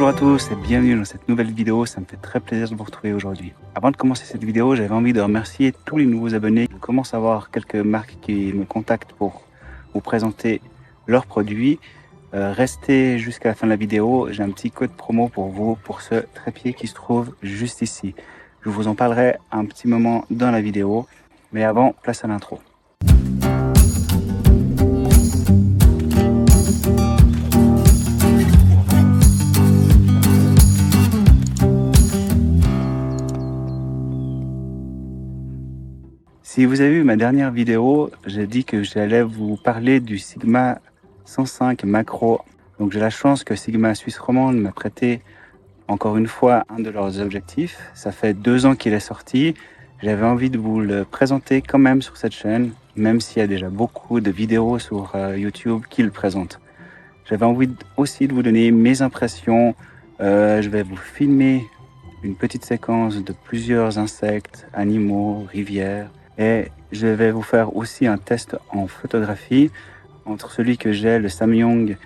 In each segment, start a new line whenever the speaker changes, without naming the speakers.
Bonjour à tous et bienvenue dans cette nouvelle vidéo, ça me fait très plaisir de vous retrouver aujourd'hui. Avant de commencer cette vidéo, j'avais envie de remercier tous les nouveaux abonnés. Je commence à avoir quelques marques qui me contactent pour vous présenter leurs produits. Restez jusqu'à la fin de la vidéo, j'ai un petit code promo pour vous, pour ce trépied qui se trouve juste ici. Je vous en parlerai un petit moment dans la vidéo, mais avant, place à l'intro. Si vous avez vu ma dernière vidéo, j'ai dit que j'allais vous parler du Sigma 105 Macro. Donc j'ai la chance que Sigma Suisse Romande m'a prêté encore une fois un de leurs objectifs. Ça fait 2 ans qu'il est sorti. J'avais envie de vous le présenter quand même sur cette chaîne, même s'il y a déjà beaucoup de vidéos sur YouTube qui le présentent. J'avais envie aussi de vous donner mes impressions. Je vais vous filmer une petite séquence de plusieurs insectes, animaux, rivières. Et je vais vous faire aussi un test en photographie entre celui que j'ai, le Samyang,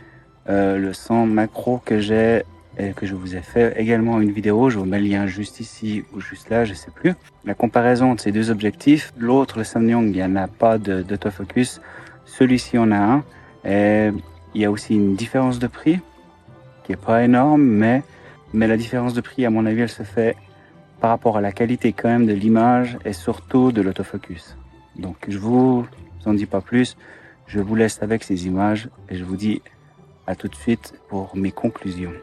le 100 macro que j'ai et que je vous ai fait également une vidéo. Je vous mets le lien juste ici ou juste là, je sais plus. La comparaison de ces deux objectifs. L'autre, le Samyang, il n'y en a pas d'autofocus. Celui-ci en a un. Et il y a aussi une différence de prix qui est pas énorme, mais la différence de prix, à mon avis, elle se fait par rapport à la qualité quand même de l'image et surtout de l'autofocus. Donc je vous en dis pas plus, je vous laisse avec ces images et je vous dis à tout de suite pour mes conclusions.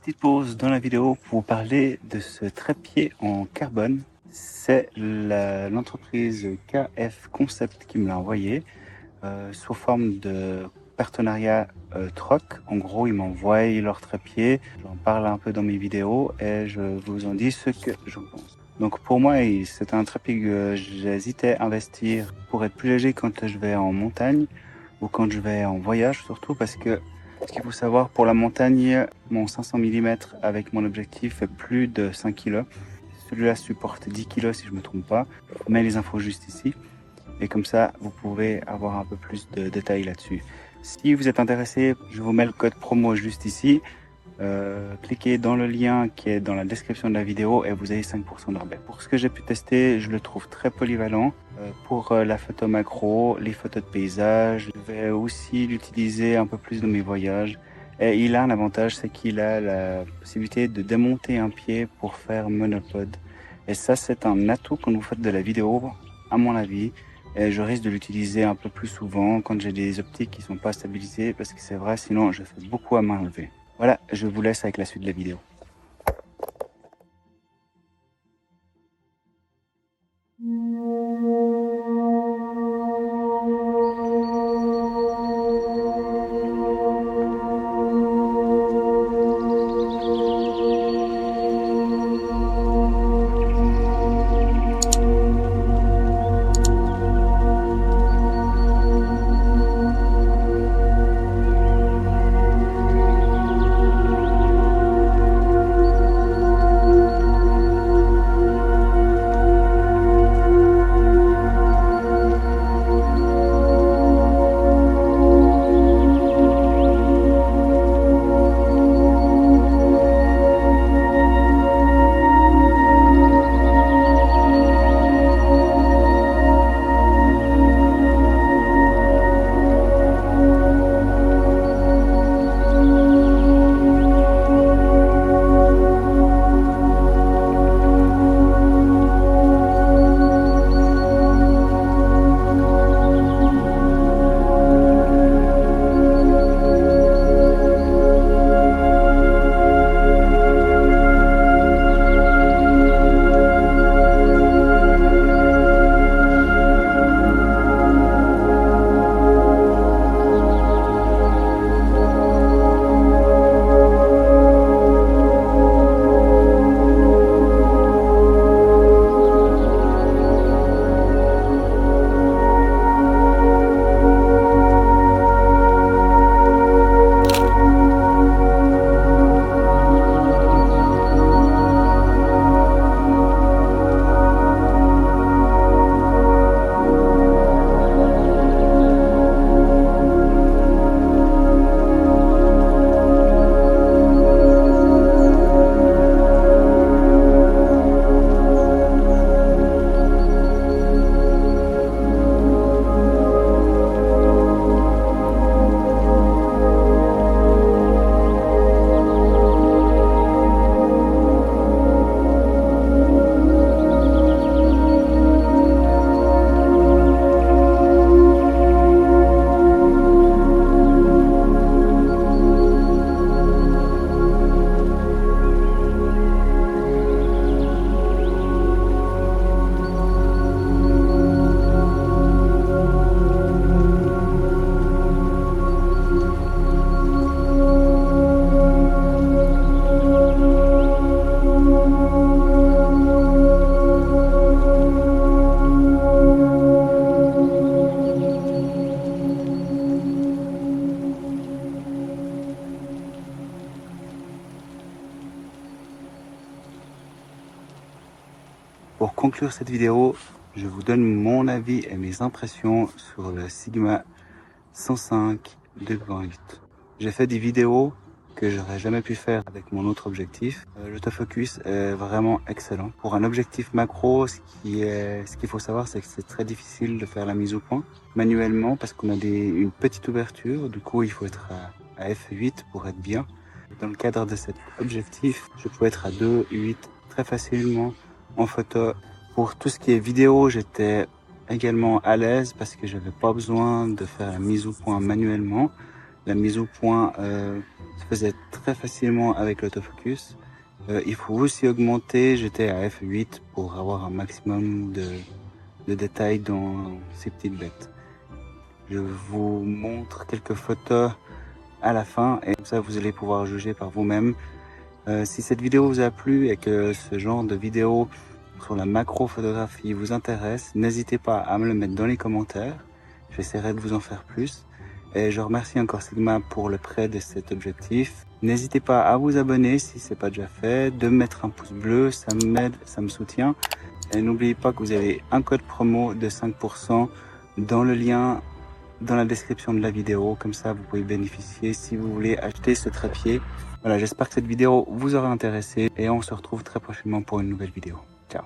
petite pause dans la vidéo pour vous parler de ce trépied en carbone. C'est l'entreprise KF Concept qui me l'a envoyé sous forme de partenariat troc. En gros, ils m'envoient leur trépied, j'en parle un peu dans mes vidéos et je vous en dis ce que j'en pense. Donc pour moi, c'est un trépied que j'hésitais à investir pour être plus léger quand je vais en montagne ou quand je vais en voyage, surtout parce que ce qu'il faut savoir, pour la montagne, mon 500 mm avec mon objectif fait plus de 5 kg. Celui-là supporte 10 kg si je ne me trompe pas. Je mets les infos juste ici. Et comme ça, vous pouvez avoir un peu plus de détails là-dessus. Si vous êtes intéressé, je vous mets le code promo juste ici. Cliquez dans le lien qui est dans la description de la vidéo et vous avez 5% de rabais. Pour ce que j'ai pu tester, je le trouve très polyvalent. Pour la photo macro, les photos de paysage, je vais aussi l'utiliser un peu plus dans mes voyages. Et il a un avantage, c'est qu'il a la possibilité de démonter un pied pour faire monopode. Et ça, c'est un atout quand vous faites de la vidéo, à mon avis. Et je risque de l'utiliser un peu plus souvent quand j'ai des optiques qui sont pas stabilisées, parce que c'est vrai, sinon je fais beaucoup à main levée. Voilà, je vous laisse avec la suite de la vidéo. Pour conclure cette vidéo, je vous donne mon avis et mes impressions sur le Sigma 105 2.8. J'ai fait des vidéos que j'aurais jamais pu faire avec mon autre objectif. L'autofocus est vraiment excellent. Pour un objectif macro, ce qu'il faut savoir, c'est que c'est très difficile de faire la mise au point manuellement parce qu'on a une petite ouverture. Du coup, il faut être à f8 pour être bien. Dans le cadre de cet objectif, je pouvais être à 2.8 très facilement en photo. Pour tout ce qui est vidéo, j'étais également à l'aise parce que j'avais pas besoin de faire la mise au point manuellement. La mise au point se faisait très facilement avec l'autofocus. Il faut aussi augmenter, j'étais à f8 pour avoir un maximum de détails dans ces petites bêtes. Je vous montre quelques photos à la fin et comme ça vous allez pouvoir juger par vous-même. Si cette vidéo vous a plu et que ce genre de vidéo sur la macro-photographie vous intéresse, n'hésitez pas à me le mettre dans les commentaires. J'essaierai de vous en faire plus. Et je remercie encore Sigma pour le prêt de cet objectif. N'hésitez pas à vous abonner si ce n'est pas déjà fait, de mettre un pouce bleu, ça m'aide, ça me soutient. Et n'oubliez pas que vous avez un code promo de 5% dans le lien dans la description de la vidéo. Comme ça, vous pouvez bénéficier si vous voulez acheter ce trépied. Voilà, j'espère que cette vidéo vous aura intéressé et on se retrouve très prochainement pour une nouvelle vidéo. Ciao.